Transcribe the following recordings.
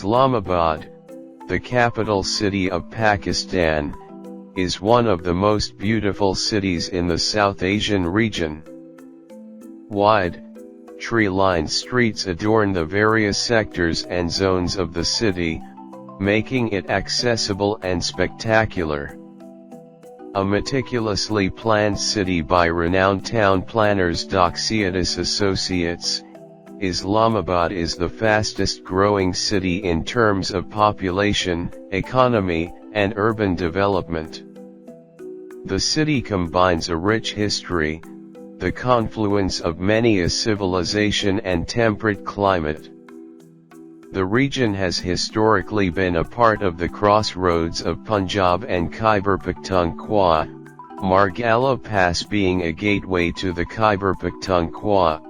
Islamabad, the capital city of Pakistan, is one of the most beautiful cities in the South Asian region. Wide, tree-lined streets adorn the various sectors and zones of the city, making it accessible and spectacular. A meticulously planned city by renowned town planners Doxiadis Associates, Islamabad is the fastest growing city in terms of population, economy, and urban development. The city combines a rich history, the confluence of many a civilization and temperate climate. The region has historically been a part of the crossroads of Punjab and Khyber Pakhtunkhwa, Margalla Pass being a gateway to the Khyber Pakhtunkhwa.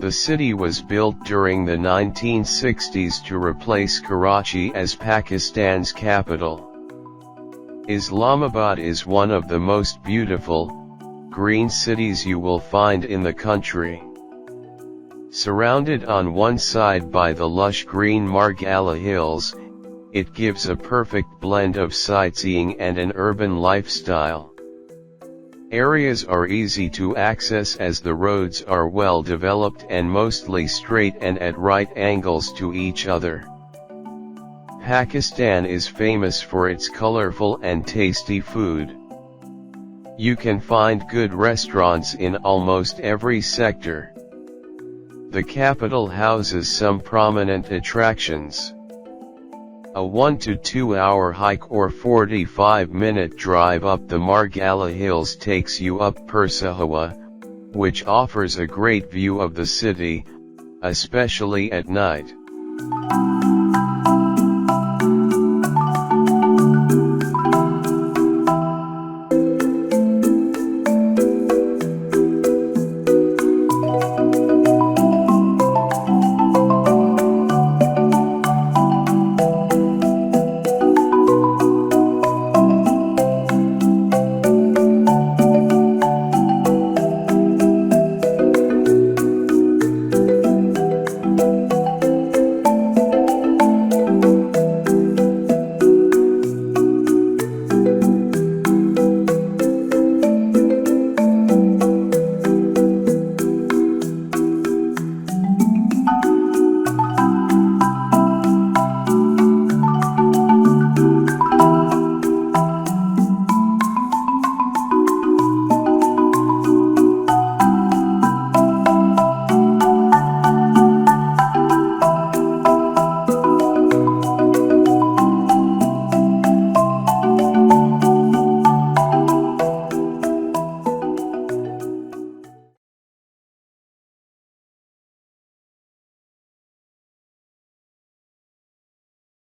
The city was built during the 1960s to replace Karachi as Pakistan's capital. Islamabad is one of the most beautiful, green cities you will find in the country. Surrounded on one side by the lush green Margalla Hills, it gives a perfect blend of sightseeing and an urban lifestyle. Areas are easy to access as the roads are well developed and mostly straight and at right angles to each other. Pakistan is famous for its colorful and tasty food. You can find good restaurants in almost every sector. The capital houses some prominent attractions. A 1 to 2 hour hike or 45-minute drive up the Margalla Hills takes you up Persahawa, which offers a great view of the city, especially at night.